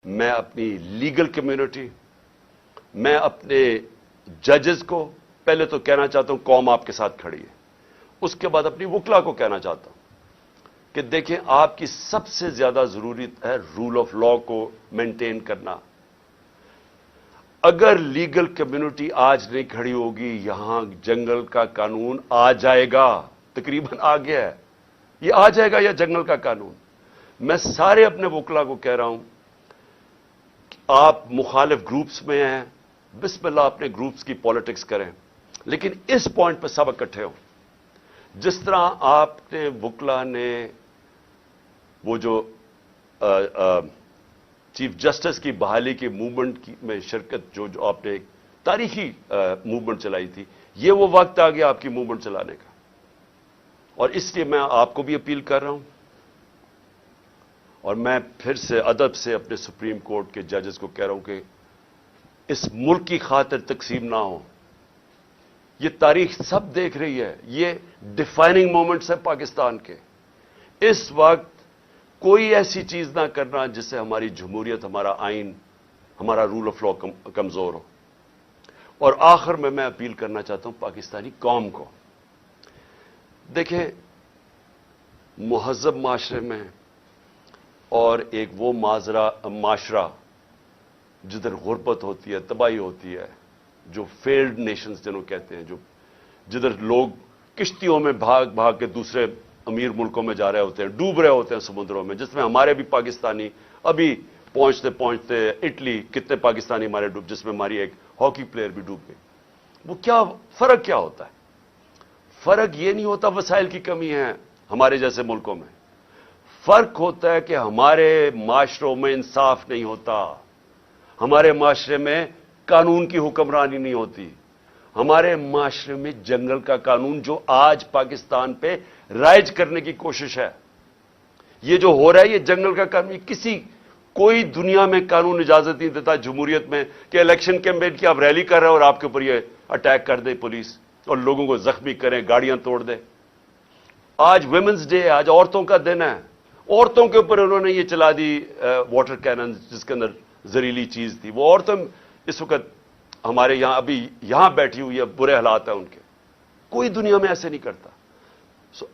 میں اپنی legal community, میں اپنے ججز کو پہلے تو کہنا چاہتا ہوں قوم آپ کے ساتھ کھڑی ہے، اس کے بعد اپنی وکلا کو کہنا چاہتا ہوں کہ دیکھیں آپ کی سب سے زیادہ ضرورت ہے رول آف لا کو مینٹین کرنا۔ اگر لیگل کمیونٹی آج نہیں کھڑی ہوگی، یہاں جنگل کا قانون آ جائے گا، تقریباً آ گیا ہے، یہ آ جائے گا یا جنگل کا قانون۔ میں سارے اپنے وکلا کو کہہ رہا ہوں کہ آپ مخالف گروپس میں ہیں، بسم اللہ اپنے گروپس کی پالیٹکس کریں، لیکن اس پوائنٹ پہ سب اکٹھے ہوں۔ جس طرح آپ نے وکلا نے وہ جو چیف جسٹس کی بحالی کی موومنٹ میں شرکت جو آپ نے ایک تاریخی موومنٹ چلائی تھی، یہ وہ وقت آ گیا آپ کی موومنٹ چلانے کا، اور اس لیے میں آپ کو بھی اپیل کر رہا ہوں، اور میں پھر سے ادب سے اپنے سپریم کورٹ کے ججز کو کہہ رہا ہوں کہ اس ملک کی خاطر تقسیم نہ ہو۔ یہ تاریخ سب دیکھ رہی ہے، یہ ڈیفائننگ مومنٹس ہیں پاکستان کے۔ اس وقت کوئی ایسی چیز نہ کرنا جس سے ہماری جمہوریت، ہمارا آئین، ہمارا رول آف لا کمزور ہو۔ اور آخر میں اپیل کرنا چاہتا ہوں پاکستانی قوم کو، دیکھیں مہذب معاشرے میں اور ایک وہ معاشرہ جدھر غربت ہوتی ہے، تباہی ہوتی ہے، جو فیلڈ نیشنز جنہوں کہتے ہیں، جدھر لوگ کشتیوں میں بھاگ بھاگ کے دوسرے امیر ملکوں میں جا رہے ہوتے ہیں، ڈوب رہے ہوتے ہیں سمندروں میں، جس میں ہمارے بھی پاکستانی ابھی پہنچتے پہنچتے اٹلی کتنے پاکستانی ہمارے ڈوب، جس میں ہماری ایک ہاکی پلیئر بھی ڈوب گئی۔ وہ کیا فرق کیا ہوتا ہے؟ فرق یہ نہیں ہوتا وسائل کی کمی ہے ہمارے جیسے ملکوں میں، فرق ہوتا ہے کہ ہمارے معاشروں میں انصاف نہیں ہوتا، ہمارے معاشرے میں قانون کی حکمرانی نہیں ہوتی، ہمارے معاشرے میں جنگل کا قانون جو آج پاکستان پہ رائج کرنے کی کوشش ہے، یہ جو ہو رہا ہے یہ جنگل کا قانون، کوئی دنیا میں قانون اجازت نہیں دیتا جمہوریت میں کہ الیکشن کیمپین کی آپ ریلی کر رہے ہیں اور آپ کے اوپر یہ اٹیک کر دے پولیس اور لوگوں کو زخمی کریں، گاڑیاں توڑ دے۔ آج ویمنز ڈے ہے، آج عورتوں کا دن ہے، عورتوں کے اوپر انہوں نے یہ چلا دی واٹر کینن جس کے اندر زہریلی چیز تھی، وہ عورتیں اس وقت ہمارے یہاں ابھی یہاں بیٹھی ہوئی ہے، برے حالات ہیں ان کے، کوئی دنیا میں ایسے نہیں کرتا۔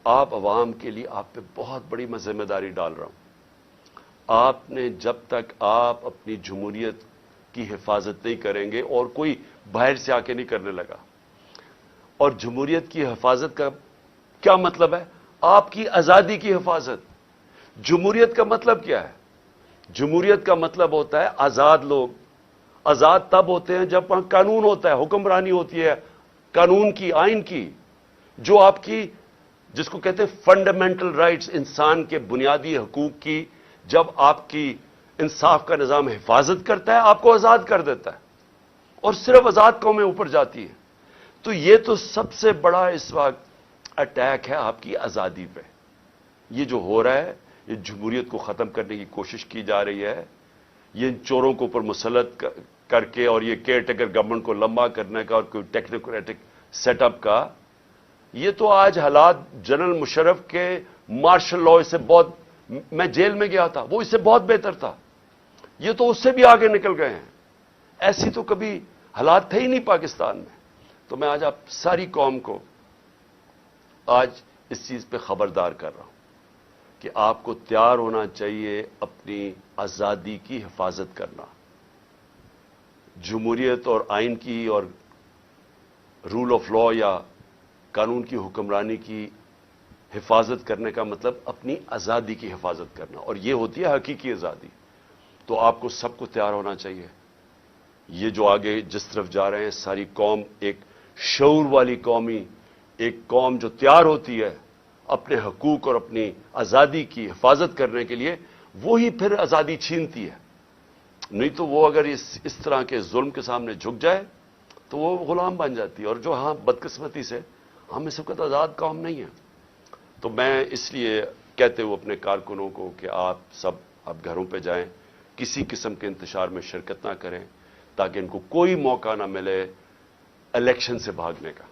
آپ عوام کے لیے آپ پہ بہت بڑی میں ذمہ داری ڈال رہا ہوں۔ آپ نے جب تک آپ اپنی جمہوریت کی حفاظت نہیں کریں گے، اور کوئی باہر سے آ کے نہیں کرنے لگا، اور جمہوریت کی حفاظت کا کیا مطلب ہے؟ آپ کی آزادی کی حفاظت۔ جمہوریت کا مطلب کیا ہے؟ جمہوریت کا مطلب ہوتا ہے آزاد لوگ۔ آزاد تب ہوتے ہیں جب وہاں قانون ہوتا ہے، حکمرانی ہوتی ہے قانون کی، آئین کی، جو آپ کی جس کو کہتے ہیں فنڈامنٹل رائٹس، انسان کے بنیادی حقوق کی، جب آپ کی انصاف کا نظام حفاظت کرتا ہے، آپ کو آزاد کر دیتا ہے، اور صرف آزاد قومیں اوپر جاتی ہیں۔ تو یہ تو سب سے بڑا اس وقت اٹیک ہے آپ کی آزادی پہ۔ یہ جو ہو رہا ہے، یہ جمہوریت کو ختم کرنے کی کوشش کی جا رہی ہے، یہ ان چوروں کو اوپر مسلط کر کے اور یہ کیئر ٹیکر گورنمنٹ کو لمبا کرنے کا اور کوئی ٹیکنوکریٹک سیٹ اپ کا، یہ تو آج حالات جنرل مشرف کے مارشل لا سے بہت، میں جیل میں گیا تھا، وہ اس سے بہت بہتر تھا، یہ تو اس سے بھی آگے نکل گئے ہیں۔ ایسی تو کبھی حالات تھے ہی نہیں پاکستان میں۔ تو میں آج آپ ساری قوم کو آج اس چیز پہ خبردار کر رہا ہوں کہ آپ کو تیار ہونا چاہیے اپنی آزادی کی حفاظت کرنا۔ جمہوریت اور آئین کی اور رول آف لا یا قانون کی حکمرانی کی حفاظت کرنے کا مطلب اپنی آزادی کی حفاظت کرنا، اور یہ ہوتی ہے حقیقی آزادی۔ تو آپ کو سب کو تیار ہونا چاہیے۔ یہ جو آگے جس طرف جا رہے ہیں، ساری قوم ایک شعور والی ایک قوم جو تیار ہوتی ہے اپنے حقوق اور اپنی آزادی کی حفاظت کرنے کے لیے، وہی پھر آزادی چھینتی ہے۔ نہیں تو وہ اگر اس طرح کے ظلم کے سامنے جھک جائے تو وہ غلام بن جاتی ہے، اور جو بدقسمتی سے ہم اس وقت آزاد قوم نہیں ہیں۔ تو میں اس لیے کہتے ہوئے اپنے کارکنوں کو کہ آپ سب اب گھروں پہ جائیں، کسی قسم کے انتشار میں شرکت نہ کریں، تاکہ ان کو کوئی موقع نہ ملے الیکشن سے بھاگنے کا۔